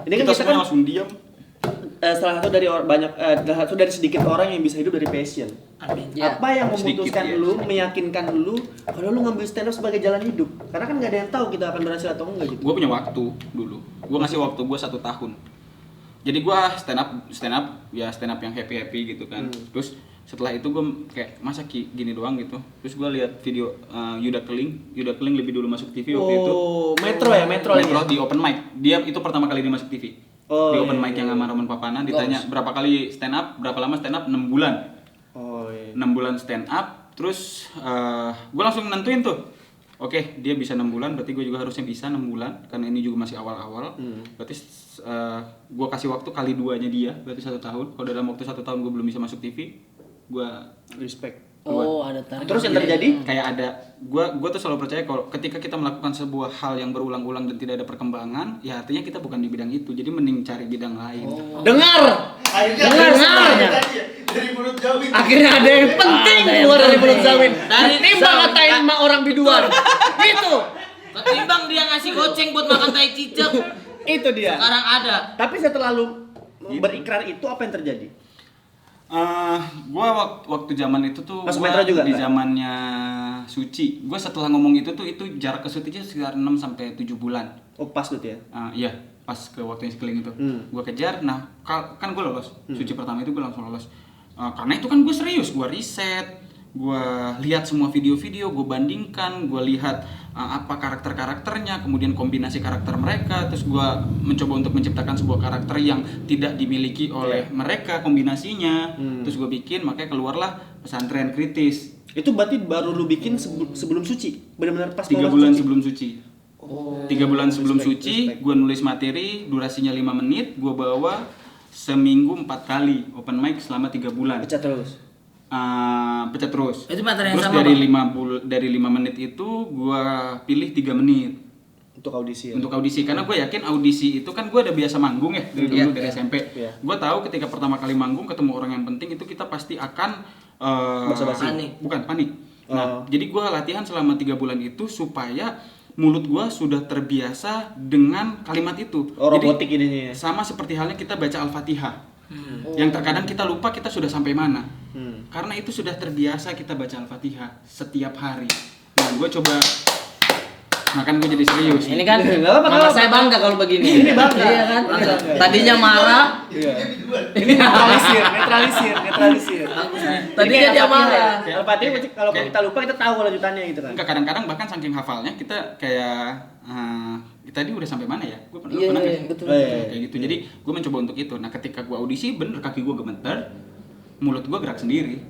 Ini kan kita kita semua kan langsung diam. salah satu dari salah satu dari sedikit orang yang bisa hidup dari passion. Amin. Ya, Apa yang memutuskan sedikit, ya, lu, sedikit. meyakinkan lu kalau lu ngambil stand up sebagai jalan hidup? Karena kan nggak ada yang tahu kita akan berhasil atau enggak gitu. Gue punya waktu dulu. Gue ngasih waktu gue 1 tahun. Jadi gue stand up yang happy gitu kan. Terus setelah itu gue kayak masa gini doang gitu. Terus gue lihat video Yuda Keling lebih dulu masuk TV waktu itu. Metro Di open mic. Dia itu pertama kali dia masuk TV. Di open mic yang sama Roman Papana ditanya berapa kali stand up, berapa lama stand up, 6 bulan. Oh iya. 6 bulan stand up, terus gue langsung nentuin tuh. Oke, dia bisa 6 bulan, berarti gue juga harusnya bisa 6 bulan karena ini juga masih awal-awal. Berarti gue kasih waktu kali 2-nya dia, berarti 1 tahun. Kalau dalam waktu 1 tahun gue belum bisa masuk TV, gue Respect. Oh, ada target. Terus yang terjadi? kayak ada gue tuh selalu percaya kalau ketika kita melakukan sebuah hal yang berulang-ulang dan tidak ada perkembangan, ya artinya kita bukan di bidang itu. Jadi mending cari bidang lain. Dengar. Dengar semuanya. Dari mulut Zawin. Akhirnya ada yang penting Ada yang keluar dari mulut penting. Zawin. Dari Ketimbang Zawin. ngatain sama orang biduan. Gitu. Ketimbang dia ngasih goceng buat makan tai cicak. Itu dia. Sekarang ada. Tapi setelah lu berikrar itu apa yang terjadi? Gue waktu zaman itu tuh Pas gua Metro juga, di enggak? zamannya Suci. Gue setelah ngomong itu jarak ke Suci sekitar 6 sampai 7 bulan. Oh pas gitu ya. Iya, pas ke waktu yang sekeliling itu. Gue kejar, nah kan gue lolos. Suci pertama itu gue langsung lolos. Karena itu kan gue serius, gue riset, gue lihat semua video-video, gue bandingkan, gue lihat apa karakter-karakternya, kemudian kombinasi karakter mereka, terus gue mencoba untuk menciptakan sebuah karakter yang tidak dimiliki oleh mereka kombinasinya. Terus gue bikin, makanya keluarlah Pesantren Kritis. Itu berarti baru lu bikin sebelum Suci. Benar-benar pas 3 lolos bulan Suci? sebelum Suci. 3 bulan sebelum Suci, gue nulis materi, durasinya 5 menit, gue bawa seminggu 4 kali open mic selama 3 bulan. Pecah terus. Pecah terus. Itu materi yang Terus sama, dari 5 menit itu gue pilih 3 menit Untuk audisi ya. untuk audisi, karena gue yakin audisi itu kan gue udah biasa manggung ya dari dulu dari SMP. Iya. Gue tahu ketika pertama kali manggung ketemu orang yang penting itu kita pasti akan Basa-basi. Panik. bukan panik. Nah, jadi gue latihan selama 3 bulan itu supaya mulut gue sudah terbiasa dengan kalimat itu. Oh, Jadi, robotik idenya ya. sama seperti halnya kita baca Al-Fatihah. Yang terkadang kita lupa kita sudah sampai mana. Karena itu sudah terbiasa kita baca Al-Fatihah setiap hari. Nah, gue coba, nah kan gue jadi serius. Ini kan Nggak apa-apa, nggak mama apa-apa. saya bangga kalau begini. Ini bangga. Iya kan? Bangga. Tadinya marah, Iya. Ini netralisir. tadinya dia marah. Al-Fatihah kalau kita lupa kita tahu lanjutannya gitu kan. Enggak, kadang-kadang bahkan saking hafalnya kita kayak tadi udah sampai mana ya? Gue pernah Iya, nggak iya, sih? betul. Kayak gitu. Jadi gue mencoba untuk itu. Nah, ketika gue audisi, bener kaki gue gemeter, mulut gue gerak sendiri.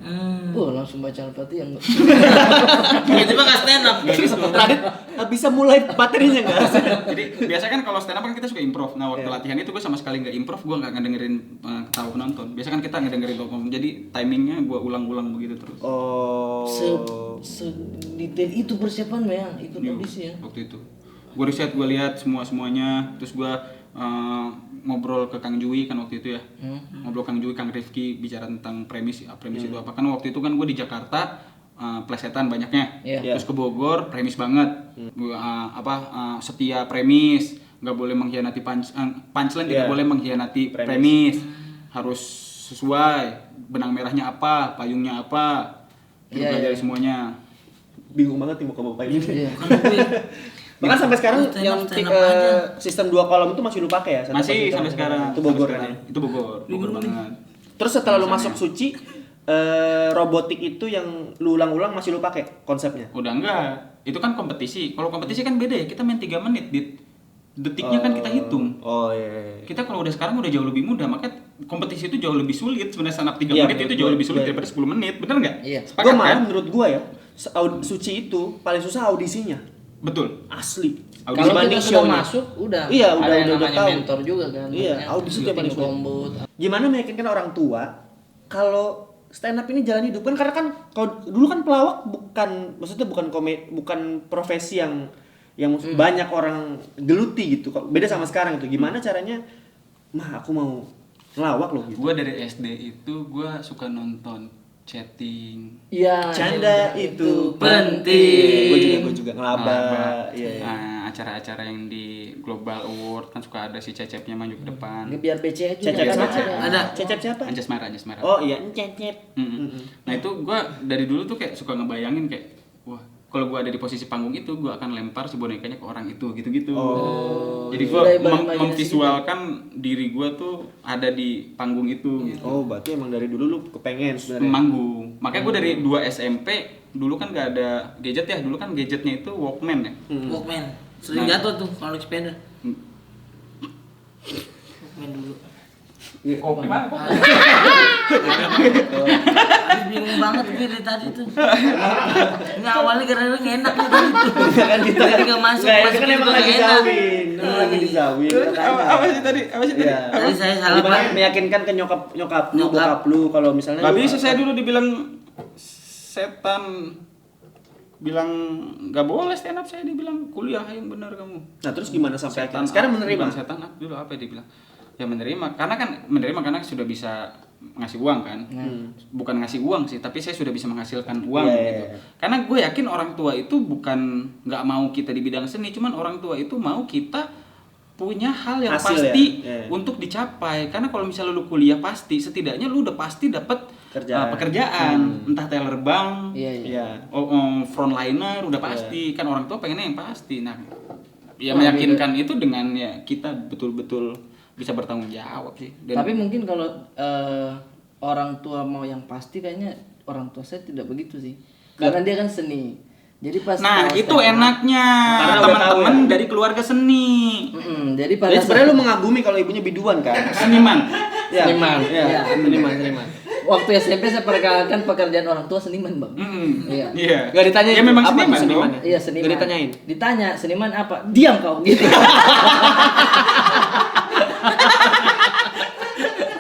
Langsung baca Al-Fatihah. Tiba-tiba nggak stand up. Radit bisa mulai materinya nggak? Jadi biasa kan kalau stand up kan kita suka improv. Nah, waktu latihan itu gue sama sekali nggak improv, gue nggak ngedengerin ketawa penonton. Biasa kan kita ngedengerin penonton. Jadi timingnya gue ulang-ulang begitu terus. Oh. Sedetail itu persiapan ya, ikut Iya, audisi ya. waktu itu gue riset, gue lihat semuanya, terus gue ngobrol ke Kang Jui kan waktu itu ya. Ngobrol Kang Jui, Kang Rifki bicara tentang premis itu apa. Kan waktu itu kan gue di Jakarta plesetan banyaknya. Iya. Terus ke Bogor premis banget. Gua setia premis, nggak boleh mengkhianati punchline, tidak boleh mengkhianati premis. Harus sesuai, benang merahnya apa, payungnya apa. Gue pelajari semuanya. Bingung banget nih mau ke bapak ini. Iya. Bahkan sampai sekarang Stand yang up aja. sistem 2 kolom itu masih lu pakai ya? Masih sampai sekarang. Itu Bogor Sampai kan ya? sekarang. Itu Bogor banget. Terus setelah lu masuk Suci, robotik itu yang lu ulang-ulang masih lu pakai konsepnya? Udah enggak. Itu kan kompetisi. Kalau kompetisi kan beda ya. Kita main 3 menit, detiknya kan kita hitung. Oh iya. Kita kalau udah sekarang udah jauh lebih mudah, maka kompetisi itu jauh lebih sulit. Sebenarnya stand up 3 Iya, menit itu menurut jauh gua. lebih sulit Iya. daripada 10 menit, bener nggak? Iya. Sepakat Gua malah kan? menurut gua ya, Suci itu paling susah audisinya. Betul. Asli. Audisi Kalau Dibanding kita sudah show-nya. masuk, udah. Iya, Ada udah yang namanya tahu. mentor juga kan. Iya, Yang audisi itu yang paling sulit. kombut. Gimana meyakinkan orang tua kalau stand up ini jalan hidup kan, karena kan kalau dulu kan pelawak maksudnya bukan profesi yang banyak orang geluti gitu. Beda sama sekarang itu. Gimana caranya? Mah aku mau ngelawak loh gitu. Gue dari SD itu gue suka nonton chatting. Iya. Canda itu penting. Gue juga ngelaba. Iya. Nah, acara-acara yang di Global Award kan suka ada si Cecepnya maju ke depan. Biar BCA juga Cecep kan siapa? Ada. Cecep siapa? Anjas Mara. Oh iya, Cecep. Nah itu gue dari dulu tuh kayak suka ngebayangin kayak, wah kalau gue ada di posisi panggung itu, gue akan lempar si bonekanya ke orang itu, gitu-gitu. Jadi gue Udah ibarat memvisualkan diri gue tuh ada di panggung itu. Gitu. Oh, berarti emang dari dulu lu kepengen sebenarnya. Manggung. Makanya gue dari 2 SMP dulu kan gak ada gadget ya. Dulu kan gadgetnya itu Walkman ya. Walkman. Sering Nah. jatuh tuh kalau naik sepeda. Walkman dulu. Oh, gimana? Aduh, bingung banget gue dari tadi tuh. Ini awalnya gara-gara nggak enak nih tadi tuh. Kan kita Jadi nggak masuk, Nggak, itu masuk kan juga emang nggak lagi enak. zawin. Emang lagi dizawin. makanya. Apa sih tadi? Iya. Tadi saya salah Gimana Pak. meyakinkan ke nyokap lu, Nyokap. bokap lu kalau misalnya Gak lu- bisa saya dulu dibilang setan, bilang nggak boleh stand up, saya dibilang kuliah yang benar kamu. Nah, terus gimana sampai Setan akhirnya? Sekarang up, menerima. bukan setan up dulu apa dia bilang? Ya menerima karena sudah bisa ngasih uang kan. Bukan ngasih uang sih, tapi saya sudah bisa menghasilkan uang Iya, gitu. iya. Karena gue yakin orang tua itu bukan nggak mau kita di bidang seni, cuman orang tua itu mau kita punya hal yang Hasil pasti ya? Iya. untuk dicapai. Karena kalau misalnya lu kuliah pasti, setidaknya lu udah pasti dapat pekerjaan, entah teller bank, Iya. Iya. frontliner udah pasti. Kan orang tua pengennya yang pasti. Nah, ya Wah, meyakinkan itu dengan ya kita betul-betul bisa bertanggung jawab sih. Dan Tapi mungkin kalau orang tua mau yang pasti, kayaknya orang tua saya tidak begitu sih. Karena dia kan seni. Jadi pas nah, mau itu stand up- enaknya Karena udah tahu teman-teman ya. dari keluarga seni. Jadi pada Jadi sebenarnya lu mengagumi kalau ibunya biduan kan? Seniman. Iya. Seniman. Iya, Iya. seniman. waktu SMP saya perkenalkan pekerjaan orang tua seniman, Bang. Iya. Iya. Gak ditanya Ya memang apa seniman dong. senimannya? Iya, seniman. Gak ditanyain. Ditanya, seniman apa? Diam kau gitu.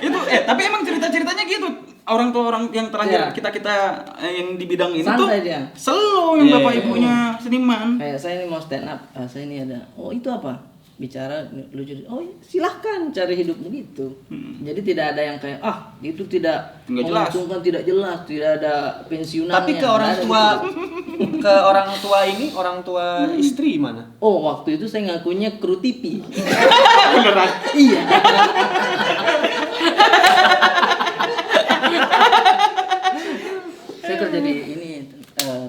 Itu tapi emang cerita-ceritanya gitu. Orang tua orang yang terakhir Iya. kita yang di bidang ini Santai tuh dia. selalu yang Iya, bapak iya. ibunya seniman. Kayak saya ini mau stand up, saya ini ada. Oh, itu apa? Bicara lucu. Oh, silahkan cari hidup begitu. Jadi tidak ada yang kayak itu tidak Nggak jelas. menguntungkan, tidak jelas, tidak ada pensiunannya. Tapi ke orang nggak ada tua gitu. ke orang tua ini, orang tua istri mana? Oh, waktu itu saya ngakunya kru TV. Beneran. Iya. Saya kerja di ini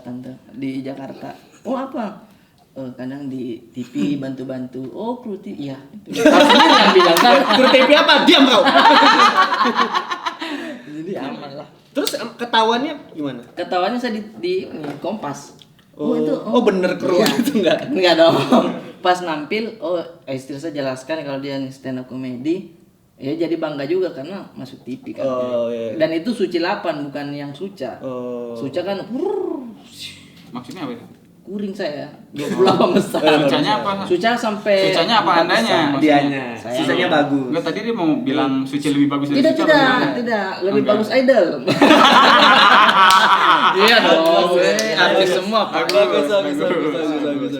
tante di Jakarta. Oh, apa? Kadang di TV bantu-bantu. Oh, kru TV. Iya. Pastinya yang bilang kan. Kru TV apa? Diam kau. Jadi aman lah. Terus ketahuannya gimana? Ketawanya saya di ini, Kompas. Oh, bener kru iya. itu enggak? Enggak dong. Pas nampil, istri saya jelaskan kalau dia stand up comedy, ya jadi bangga juga karena masuk TV kan. Oh, iya. Dan itu Suci 8 bukan yang Suca. Oh. Suca kan Maksudnya apa itu? kuring saya 28 besar. Sucanya apa? Suca sampai Sucanya apa 4 andanya? besar. Maksudnya? Dianya. Saya- Sisanya bagus. Enggak, tadi dia mau bilang Suci lebih bagus dari Tidak, Suci. apa gimana? tidak, lebih Enggak. bagus idol. Iya dong, artis semua Pak. Bagus.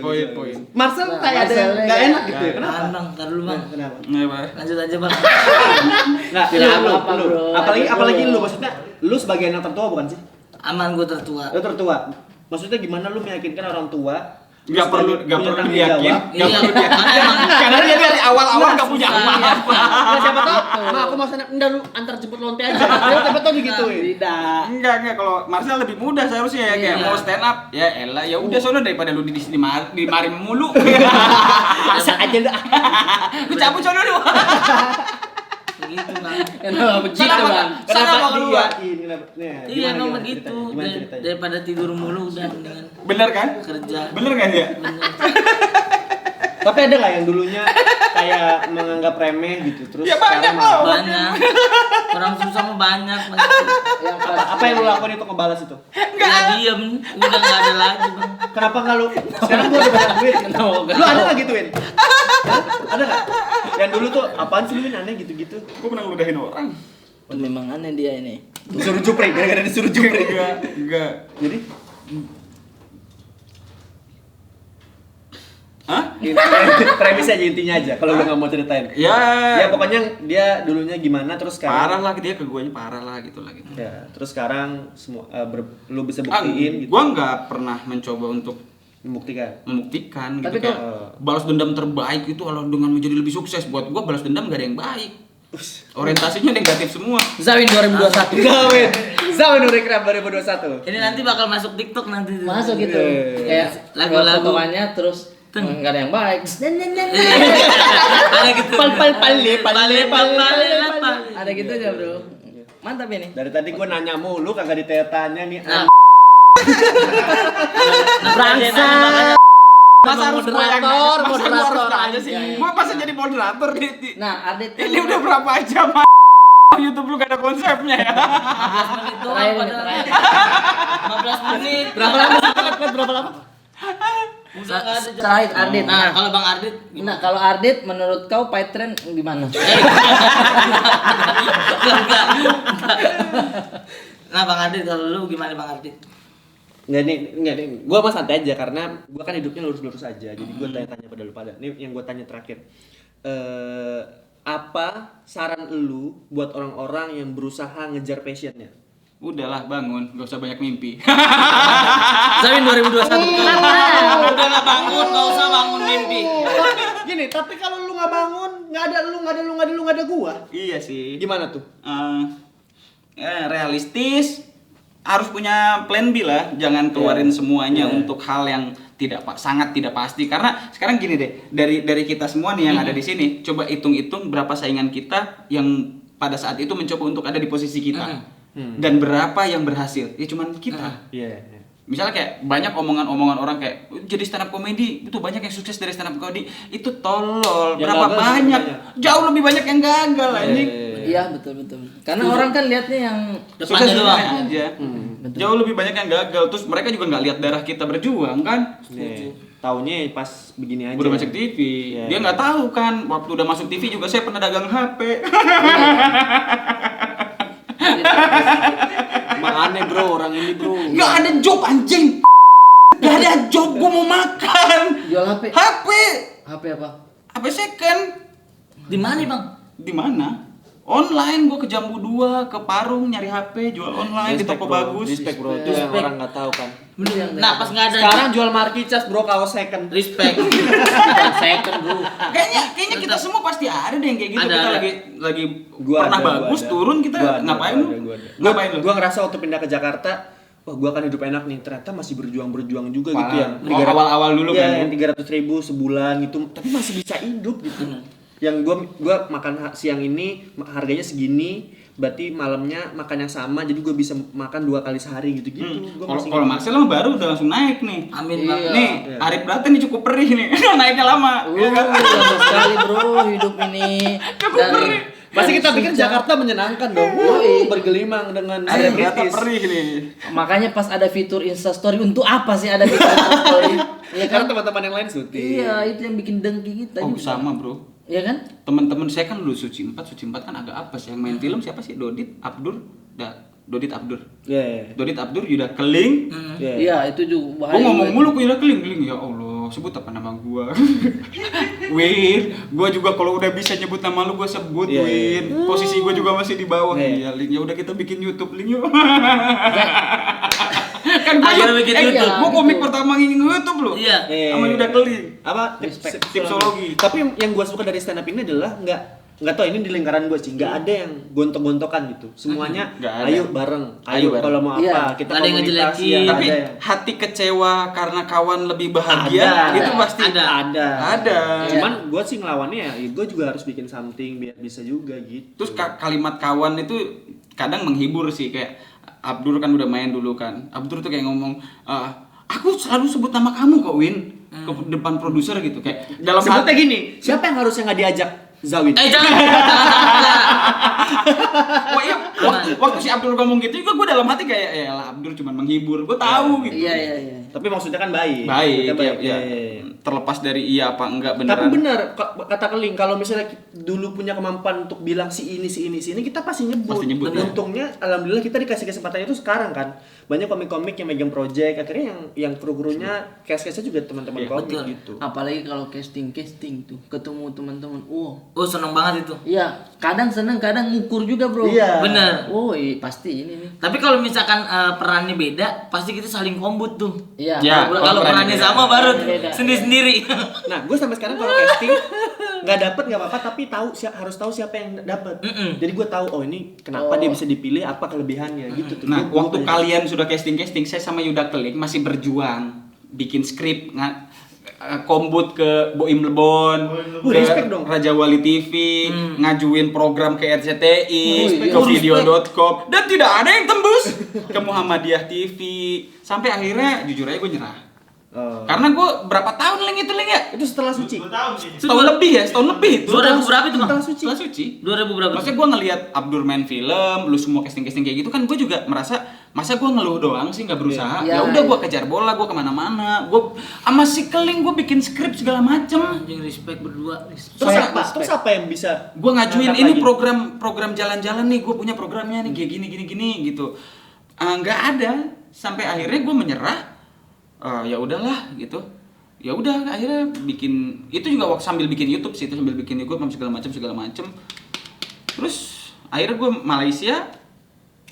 Poin. Marcel Nah, kayak ada yang Marcel nggak ya. enak gitu ya. Kenapa? Tahan bang, tar dulu bang. Kenapa? Kenapa? Lanjut aja bang. Nah, Tidak lu, apa-apa, lu. bro. Apalagi Lanjut, lu, bro. maksudnya lu sebagai anak tertua bukan sih? Aman gue tertua. Lu tertua. Maksudnya gimana lu meyakinkan orang tua? Enggak Terus perlu punya tanggung diyakin. jawab? Enggak Iya, perlu diyakin. karena emang Karena dia dari awal-awal enggak punya susah, apa. Nggak, siapa tahu, ma aku mau sana, enggak lu antar jemput lonte aja. Siapa tahu digituin. Tidak. Enggak, kalau Marcel lebih mudah seharusnya ya, kayak Iya. mau stand up, ya elah, ya udah sono daripada lu di sini dimarin mulu. Asal aja lu. Lu cabut sono lu. begitu bang. Kenapa begitu, Kenapa? Bang? Sana mau keluar. Kenapa? Nah, Iya gimana, emang gimana begitu. ceritanya? Gimana ceritanya? Daripada tidur mulu udah mendingan Bener kan? kerja. Bener kan ya? Bener. Tapi ada nggak yang dulunya kayak menganggap remeh gitu, terus Ya banyak sekarang loh. Banyak. Orang susah mah banyak. Yang apa yang lu lakuin itu ngebalas itu? Nggak diem, udah nggak ada lagi bang. Kenapa nggak lu? Sekarang gua udah banyak duit. Lu ada nggak gituin? Hah? Ada nggak? Yang dulu tuh apaan sih lu Win? Aneh gitu-gitu? Gua pernah ngeludahin orang. Memang aneh dia ini. Disuruh juprik, gara-gara disuruh juprik. Enggak. Jadi Hah? premis aja intinya aja kalau lu nggak mau ceritain. Ya, Ya pokoknya dia dulunya gimana terus parah sekarang lah dia ke guanya parah lah gitu lah gitu. ya terus sekarang semua lu bisa buktiin gitu. Gua nggak pernah mencoba untuk membuktikan Tapi gitu kayak balas dendam terbaik itu adalah dengan menjadi lebih sukses. Buat gua balas dendam gak ada yang baik. Orientasinya negatif semua. Zawin 2021. Zawin Nurikrab 2021. Ini nanti bakal masuk TikTok nanti. Masuk gitu. Kayak Lagu-lagu. potongannya terus enggak ada yang baik. Ada gitu. Ada gitu aja, Bro. Mantap ini. Dari tadi gue nanya mulu kagak ditanya nih. Bangsa. Masa harus moderator aja sih. Gua masa jadi moderator di. Nah, Ardit Ini udah berapa jam? YouTube lu gak ada konsepnya ya. 15 menit doang terakhir. padahal. 15 menit. Berapa lama? Terakhir Ardit. Nah, kalau Bang Ardit Nah, kalau Ardit menurut kau Fight Trend gimana? Enggak. Nah, Bang Ardit kalau lu gimana Bang Ardit? Enggak nih. Gue mah santai aja karena gue kan hidupnya lurus-lurus aja. Jadi gue tanya-tanya pada lu pada. Ini yang gue tanya terakhir. Apa saran lu buat orang-orang yang berusaha ngejar passionnya? Udahlah bangun, gak usah banyak mimpi. Zawin 2021. Udahlah bangun, gak usah bangun mimpi. Gini, tapi kalau lu nggak bangun, nggak ada gua. Iya sih. Gimana tuh? Realistis, harus punya plan B lah, jangan keluarin semuanya untuk hal yang sangat tidak pasti. Karena sekarang gini deh, dari kita semua nih yang ada di sini, coba hitung-hitung berapa saingan kita yang pada saat itu mencoba untuk ada di posisi kita, dan berapa yang berhasil. Ya cuman kita. Iya. Misalnya kayak banyak omongan-omongan orang kayak jadi stand up comedy itu banyak yang sukses dari stand up comedy, itu tolol. Yang Berapa gagal banyak? banyak. Jauh lebih banyak yang gagal anjing. Iya, betul. Karena orang kan lihatnya yang Depannya Sukses doang. aja. Jauh lebih banyak yang gagal. Terus mereka juga nggak lihat darah kita berjuang kan? Taunya pas begini aja. Udah masuk TV. Iya. Dia nggak tahu kan waktu udah masuk TV juga saya pernah dagang HP. Emang aneh bro, orang ini bro. Nggak ada job anjing. Nggak ada job, gua mau makan. jual HP. HP. HP apa? HP second. Di mana, Bang? Di mana? Online, gua ke Jambu 2, ke Parung nyari HP, jual online di toko bagus. Respect bro, itu yang orang nggak tahu kan. Nah, pas nggak ada Sekarang jual markicas bro, kaos second. respect. Second, Bro. Kayaknya kita semua pasti ada deh yang kayak gitu. Ada, Kita ada. lagi Gua pernah ada, bagus gua ada. turun kita Gua ada, ngapain lu? gua ada. Ngapain lu? Gua ngerasa waktu pindah ke Jakarta, wah gua akan hidup enak nih. Ternyata masih berjuang juga gitu ya. Awal-awal dulu Iya, kan. yang 300.000 sebulan gitu, tapi masih bisa hidup gitu. Yang gua makan siang ini harganya segini, berarti malamnya makan yang sama, jadi gua bisa makan 2 kali sehari gitu. Gua masih Kalau Marcel mah baru udah langsung naik nih. Amin, Iya. Bang. Nih, Arif Brata nih cukup perih nih. Naiknya lama. Ya kan? Lama sekali, Bro, hidup ini. Pasti kita pikir Jakarta menyenangkan dong. Bergelimang dengan Arif Brata kritis. perih nih. Makanya pas ada fitur Instastory, untuk apa sih ada fitur Instastory? Iya kan? Karena teman-teman yang lain syuting. Iya, itu yang bikin dengki kita Oh, juga. sama, Bro. Iya kan? Teman-teman saya kan dulu Suci 4 kan agak apa sih yang main film siapa sih? Dodit Abdur. Dodit Abdur. Iya. Dodit Abdur Yuda Keling. Iya, itu juga Gua ngomong mulu ke Yuda Keling. Ya Allah, sebut apa nama gua? Win, gua juga kalau udah bisa nyebut nama lu gua sebut, Iya, Win. Posisi gua juga masih di bawah. Iya. Iya, Link. Ya udah kita bikin YouTube, Link yuk. Kan gua Akhirnya bikin YouTube. Gua komik pertama ngingin YouTube lu. Iya. Sama Yuda Keling. Apa Tipsologi. Tapi yang gue suka dari stand up ini adalah nggak tahu ini di lingkaran gue sih, nggak ada yang gontok-gontokan gitu. Semuanya Nggak ada. ayo bareng, Ayo bareng. kalau mau Iya. apa kita Nggak ada yang komunitas ngejelekin. ya, Tapi ada yang- hati kecewa karena kawan lebih bahagia Ada. itu pasti ada. Ada. Cuman gue sih ngelawannya ya gue juga harus bikin something biar bisa juga gitu. Terus kalimat kawan itu kadang menghibur sih, kayak Abdur kan udah main dulu kan. Abdur tuh kayak ngomong, aku selalu sebut nama kamu kok Win ke depan produser gitu, kayak dalam Sebutnya hati. gini, siapa yang harusnya nggak diajak? Zawin. Jangan. Wah iya, waktu si Abdur ngomong gitu juga gue dalam hati kayak ya lah Abdur cuma menghibur, gue tahu gitu. Iya. Tapi maksudnya kan baik. Baik, Maksudnya ya, Iya. terlepas dari iya apa enggak Tapi beneran. benar kata Keling, kalau misalnya dulu punya kemampuan untuk bilang si ini kita pasti nyebut. Pasti nyebut, ya. Untungnya alhamdulillah kita dikasih kesempatan itu sekarang kan. Banyak komik-komik yang megang project, akhirnya yang kru-krunya cast-castnya juga teman-teman Iya, komik betul. gitu. Apalagi kalau casting tuh ketemu teman-teman. Oh, seneng banget itu. Iya, kadang seneng, kadang ngukur juga bro. Iya. Bener. Oh pasti ini nih. Tapi kalau misalkan perannya beda, pasti kita saling kombut tuh. Iya. Ya. Kalau perannya beda. sama baru Beda. sendiri-sendiri. Nah, gue sampai sekarang kalau casting nggak dapet nggak apa-apa, tapi harus tahu siapa yang dapet. Jadi gue tahu, oh ini kenapa dia bisa dipilih, apa kelebihannya gitu tuh. Nah, Gua waktu banyak. kalian sudah casting, saya sama Yuda Keling masih berjuang bikin skrip kombut ke Boim Lebon, respect ke dong. Raja Wali TV, ngajuin program ke RCTI, ke video.com, dan tidak ada yang tembus ke Muhammadiyah TV. Sampai akhirnya jujur aja gue nyerah. Oh. Karena gue berapa tahun Leng ya? Itu setelah suci. Setahun lebih ya. 2000 berapa itu, Bang? Setelah suci. Setelah suci. 2000 berapa? Maksudnya gue ngelihat Abdur main film, lu semua casting kayak gitu kan, gue juga merasa masa gue ngeluh doang sih nggak berusaha. Iya. Ya udah gue kejar bola, gue kemana-mana, gue sama si Keling gue bikin skrip segala macem. Anjing respect berdua. Terus apa yang bisa Gue ngajuin ngangkat ini lagi? program jalan-jalan nih, gue punya programnya nih kayak gini gitu. Nggak ada, sampai akhirnya gue menyerah. Ya udahlah gitu. Ya udah akhirnya bikin itu juga sambil bikin YouTube sih, itu sambil bikin YouTube segala macam. Terus akhirnya gue Malaysia.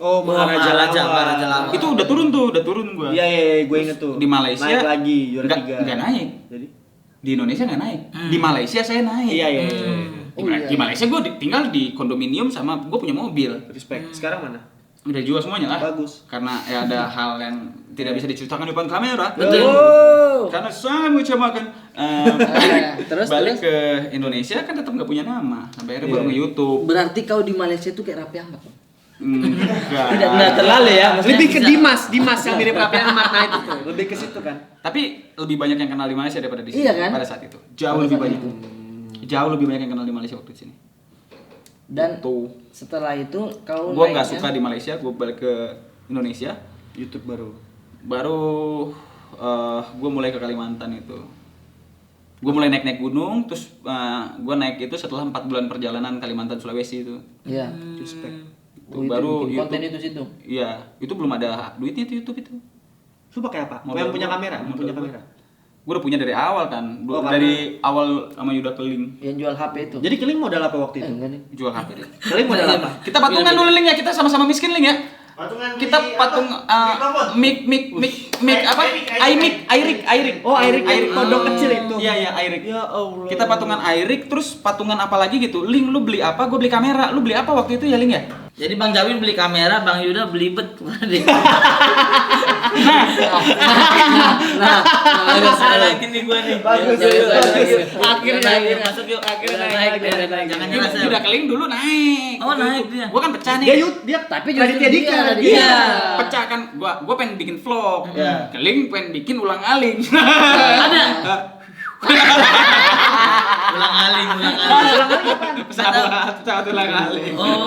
Oh, Maharaja Lawang. Itu udah turun gue. Iya, gue inget tuh. Di Malaysia naik lagi juara nggak- 3. nggak naik. Jadi Di Indonesia nggak naik. Di Malaysia saya naik. iya. Di Malaysia gue tinggal di kondominium sama gue punya mobil. Respect. Sekarang mana? Udah jual semuanya lah. Bagus. Karena ya ada hal yang tidak bisa diceritakan di depan kamera. Betul. Oh. Karena sangat mengecewakan. Terus Balik ke Indonesia kan tetap nggak punya nama. Sampai akhirnya baru nge-YouTube. Berarti kau di Malaysia tuh kayak Raffi Ahmad. Enggak. Tidak terlalu ya. Lebih ke bisa. Dimas yang mirip Raffi Ahmad, nah itu tuh. Lebih ke situ kan. Tapi lebih banyak yang kenal di Malaysia daripada di sini. Iya kan? Pada saat itu. Jauh lebih banyak. Jauh lebih banyak yang kenal di Malaysia waktu di sini. Dan Tuh. setelah itu kau Gue nggak naiknya- suka di Malaysia, gue balik ke Indonesia. YouTube Baru gue mulai ke Kalimantan itu. Gue mulai naik gunung, terus gue naik itu setelah 4 bulan perjalanan Kalimantan Sulawesi itu. Iya. respect. Itu itu baru bikin konten YouTube. itu situ. Iya, itu belum ada duitnya itu YouTube itu. Lu pakai apa? Modal Yang punya gua. kamera, Modal punya gua. kamera. Gue udah punya dari awal kan, Oh, dari awal sama Yuda Keling Yang jual HP itu. Jadi Keling modal apa waktu itu? enggak nih. jual HP deh. Keling modal apa? Kita patungan dulu Ling ya, kita sama-sama miskin Ling ya. Patungan Kita beli patung apa? mic apa? Airik. Oh, Airik kodok kecil itu. Iya, Airik. Ya Allah. Kita patungan Airik, terus patungan apa lagi gitu. Ling, lu beli apa? Gue beli kamera. Lu beli apa waktu itu ya Ling ya? Jadi Bang Jawin beli kamera, Bang Yuda beli bet kemarin. Nah, Ada salah lagi nih gua nih. Bagus, Akhirnya Akhirnya naik, naik. masuk yuk. Akhirnya Udah naik, udah udah naik. Jangan nyerah Sel. Yuda Keling dulu naik. Oh, naik dia. Gua kan pecah nih. Dia Tapi Raditya justru Dika. dia. Iya. Pecah kan. Gua pengen bikin vlog. Iya. Keling pengen bikin ulang-aling. Ada. Ulang aling. Pesawat ulang-aling. Oh.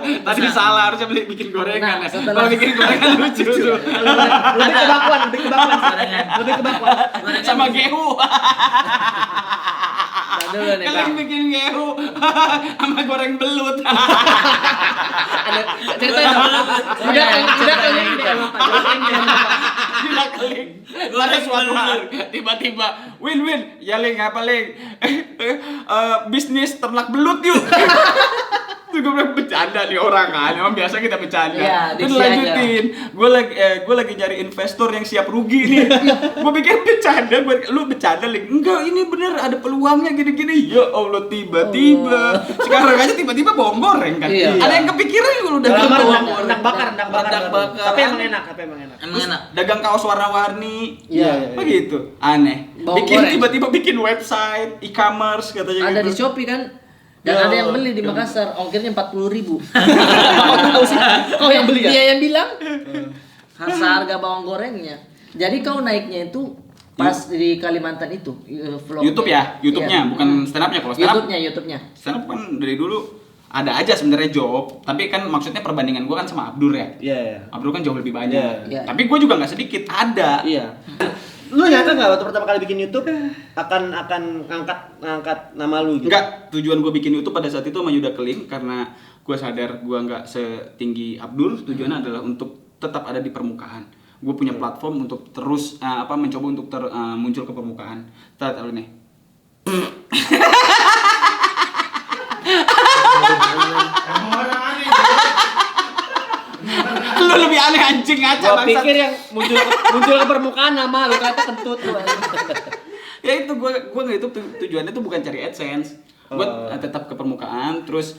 Tadi salah, harusnya bikin gorengan. Nah, Ya. setelah- Kalau bikin gorengan lucu tuh. lebih ke bakwan. Lebih ke bakwan. Sama gehu. Nah, dulu nih, Kalian Bang. bikin gehu sama goreng belut. Ceritain dong. Sudah Keling deh sama Pak Jokowi deh. Gila Keling. Goreng suatu hari tiba-tiba win ya Ling apa Ling? Bisnis ternak belut yuk. Tuh gue bilang bercanda nih orang kan, emang biasa kita bercanda. Iya, Terus diksi lanjutin, gue lagi nyari investor yang siap rugi nih. Gue pikir bercanda, lu bercanda Ling. Enggak, ini bener ada peluangnya gini-gini. Ya Allah tiba-tiba. Sekarang aja tiba-tiba bawang goreng kan. Iya. Ada yang kepikiran gue udah Kalau gitu. rendang bakar. Rendang bakar. Tapi emang enak. Emang enak. Dagang kaos warna-warni. Iya. Begitu. Aneh. Bawang Bikin goreng. tiba-tiba bikin website, e-commerce katanya Ada di gitu. Shopee kan. Dan Ya. ada yang beli di Makassar, ongkirnya 40.000. Kau yang beli ya? Dia yang bilang. Harga bawang gorengnya. Jadi kau naiknya itu pas di Kalimantan itu vlog. YouTube ya, YouTube-nya Iya. bukan stand up-nya. Kalau stand up, YouTube-nya. stand up kan dari dulu ada aja sebenarnya job, tapi kan maksudnya perbandingan gua kan sama Abdur ya. Iya. Abdur kan jauh lebih banyak. Iya. Tapi gua juga nggak sedikit, ada. Iya. Lu nyangka nggak waktu pertama kali bikin YouTube akan ngangkat nama lu gitu? Enggak, tujuan gue bikin YouTube pada saat itu sama Yuda Keling karena gue sadar gue nggak setinggi Abdur. Tujuannya adalah untuk tetap ada di permukaan. Gue punya platform untuk terus mencoba untuk muncul ke permukaan. Tahu nih. apaan anjing ngaca Gua bangsat. pikir yang muncul ke permukaan nama lu kata kentut lu. Ya itu gua nggak itu tujuannya tuh bukan cari AdSense. Gua tetap ke permukaan terus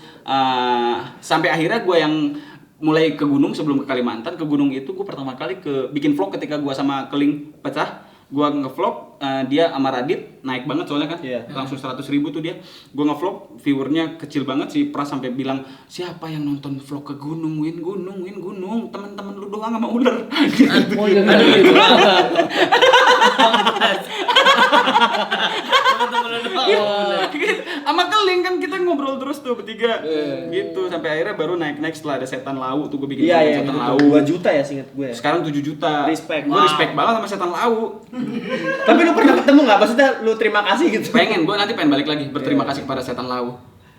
sampai akhirnya gua yang mulai ke gunung sebelum ke Kalimantan. Ke gunung itu gua pertama kali bikin vlog ketika gua sama Keling pecah. Gua nge-vlog dia sama Radit naik banget soalnya kan. Langsung 100.000 tuh dia. Gua nge-vlog viewernya kecil banget sih. Pras sampai bilang, "Siapa yang nonton vlog ke gunung? Win gunung. Teman-teman lu doang sama ular." Oh iya benar gitu. Sama Keling kan kita ngobrol terus tuh bertiga. Gitu sampai akhirnya baru naik setelah ada setan lau tuh gue bikin Iya, setan lau. 2 juta ya seingat gue. Sekarang 7 juta. Respect. Gue respect banget sama setan lau. Tapi lu pernah ketemu enggak? Maksudnya lu terima kasih gitu. Gue nanti pengen balik lagi berterima kasih kepada setan lau.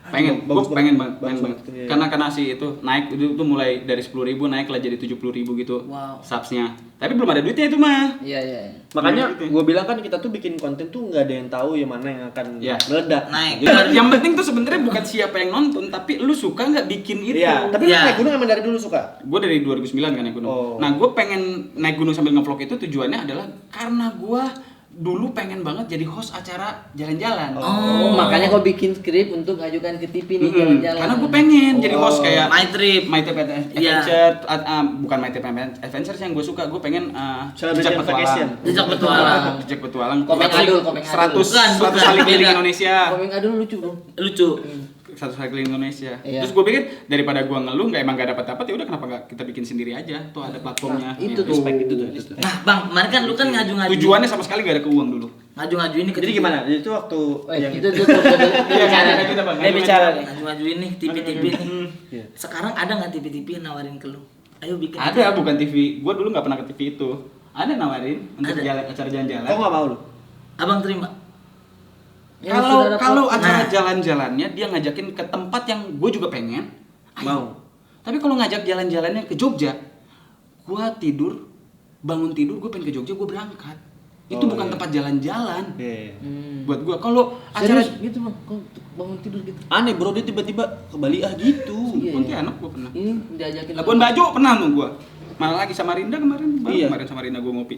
Gue Bagus pengen banget. banget. Bagus banget, iya. Karena si itu naik itu mulai dari 10.000 naik lah jadi 70.000 gitu. Wow. Subsnya. Tapi belum ada duitnya itu mah. Iya. Makanya gue bilang kan kita tuh bikin konten tuh nggak ada yang tahu yang mana yang akan meledak. Naik. Yang penting tuh sebenarnya bukan siapa yang nonton, tapi lu suka nggak bikin itu. Iya, tapi lu naik gunung emang dari dulu suka? Gue dari 2009 kan naik gunung. Oh. Nah, gue pengen naik gunung sambil ngevlog itu tujuannya adalah karena gue dulu pengen banget jadi host acara jalan-jalan. Oh, makanya kau bikin skrip untuk ngajukan ke TV nih jalan-jalan. Karena gue pengen jadi host kayak My Trip. My Trip Adventure, bukan My Trip Adventure yang gue suka. Gue pengen Celebrity Vacation. Jejak petualang. Jejak petualang. Komeng adul. 100 Bukan, kali keliling beda. Indonesia. Komeng adul lucu bro. Lucu. 100 kali keliling Indonesia. Iya. Terus gue pikir daripada gue ngeluh emang gak dapat ya udah kenapa gak kita bikin sendiri aja. Tuh ada platformnya. Nah, itu tuh. Respect itu tuh. Nah, Bang, kemarin kan lu kan ngaju-ngaju. Tujuannya sama sekali gak ada ke uang dulu. Ngaju-ngaju ini ke Jadi TV. gimana? Jadi itu waktu yang Itu bicara. kita bang. bicara nih. Ngaju-ngaju ini TV-TV nih. Sekarang ada nggak TV-TV yang nawarin ke lu? Ayo bikin. Ada bukan TV. Gue dulu nggak pernah ke TV itu. Ada nawarin untuk Ada. acara jalan-jalan. Kok nggak mau lu? Abang terima. Ya, Kalau acara Nah. jalan-jalannya dia ngajakin ke tempat yang gue juga pengen. Ayo. Mau. Tapi kalau ngajak jalan-jalannya ke Jogja, gue bangun tidur gue pengen ke Jogja gue berangkat. Itu Oh, bukan iya. tempat jalan-jalan. Iya. Buat gue kalau acara Serius gitu bang, kau bangun tidur gitu. Aneh bro, dia tiba-tiba ke Bali gitu. Iya. Pontianak gue pernah. Ini diajakin. Labuan Bajo pernah tuh gue. Malah lagi Samarinda kemarin. Iya. Kemarin Samarinda gue ngopi.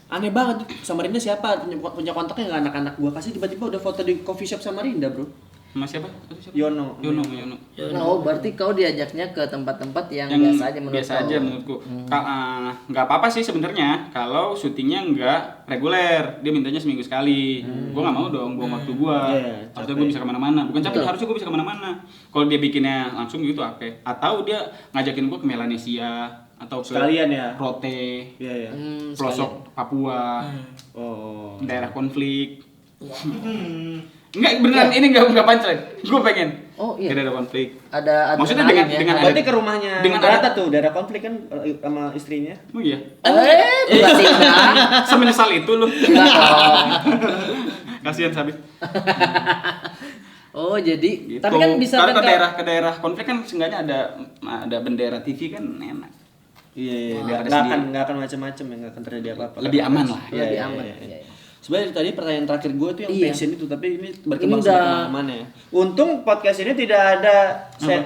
Aneh banget. Samarinda siapa? Punya kontaknya nggak anak-anak gua kasih tiba-tiba udah foto di coffee shop Samarinda bro. Sama siapa? Yono. Yono. Nah, oh berarti kau diajaknya ke tempat-tempat yang biasa aja menurut biasa kau. aja menurutku. Nggak apa-apa sih sebenarnya kalau syutingnya nggak reguler, dia mintanya seminggu sekali. Gua nggak mau dong buang waktu gua. Iya, Harusnya gua bisa kemana-mana. Bukan capek, Betul. harusnya gua bisa kemana-mana. Kalau dia bikinnya langsung gitu oke. Atau dia ngajakin gua ke Melanesia atau ke Sekalian ya. Rote, Iya ya. pelosok Papua, Oh. daerah konflik. Enggak beneran ini enggak punchline. Gua pengen. Oh, iya. Ke daerah konflik. Ada Maksudnya adrenalin dengan ada- Berarti ke rumahnya dengan Brata ada- tuh, daerah konflik kan sama istrinya. Oh iya. tiba-tiba. Semenyesal itu lu. Enggak dong. Kasihan Sabit. Oh jadi, Gitu. tapi kan bisa Karena kan ke daerah konflik kan seenggaknya ada bendera TV kan enak. Iya, Wah, nggak ada akan sendiri. nggak akan macam-macam ya, nggak akan terjadi apa-apa. Lebih aman lah. Iya, lebih iya, aman. iya, iya. Iya, iya. Sebenarnya tadi pertanyaan terakhir gue tuh yang Iya. passion itu, tapi ini berkembang Ini udah- sampai kemana-mana ya. Untung podcast ini tidak ada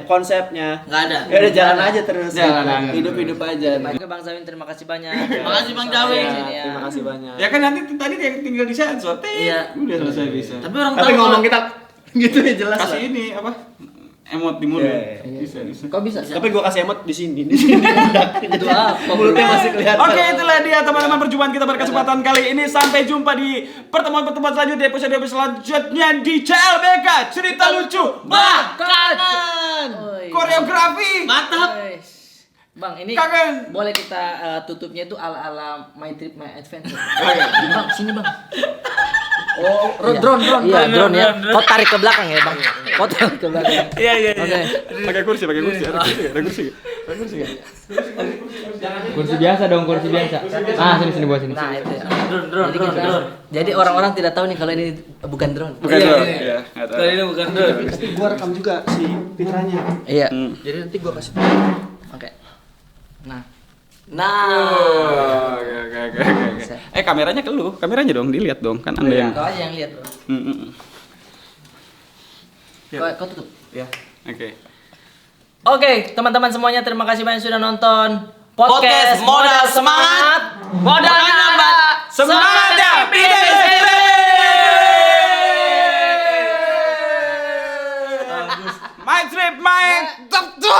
konsepnya. Nggak ada. Ya udah jalan aja terus. Jalan aja. Hidup-hidup aja. Oke Bang Zawin, terima kasih banyak. Makasih Bang Zawin. Ya, terima kasih banyak. Ya kan nanti tadi yang tinggal di sensor. Iya. Udah selesai bisa. Tapi orang Tapi tahu ngomong kalau- kita gitu ya jelas lah. Kasih ini apa? Emot di mulut. Iya, Bisa. Kok bisa? Tapi gue kasih emot di sini, di sini. Itu apa? Mulutnya masih kelihatan. Oke, itulah dia teman-teman perjumpaan kita pada kesempatan kali ini. Sampai jumpa di pertemuan-pertemuan selanjutnya, episode selanjutnya di CLBK Cerita Lucu Bahkan. Oi. Koreografi. Mantap. Guys. Bang, ini Kangen. boleh kita tutupnya itu ala-ala My Trip My Adventure. Oke. Bang, sini Bang. Oh, Iya. drone. Iya, drone ya. drone. Kau tarik ke belakang ya, Bang. Kau tarik ke belakang. Iya. Oke. Pakai kursi. Ada kursi. Kursi biasa dong, kursi biasa. Ah, sini bawah sini. Nah, itu ya. Drone. Jadi, jadi orang-orang tidak tahu nih kalau ini bukan drone. Bukan Iya, drone. iya. Iya, nggak tahu. Kali ini bukan drone. Nanti gue rekam juga si fitranya. Iya. Jadi nanti gue kasih. Oke. Nah. Oh, oke. Kameranya ke lu, kameranya dong, dilihat dong, kan Anda yang. Kau aja yang lihat, Bro. Kau tutup. Ya. Oke. Oke, teman-teman semuanya terima kasih banyak sudah nonton. Podcast Modal Semangat. Modalnya ada. Semangatnya My trip, my top 2.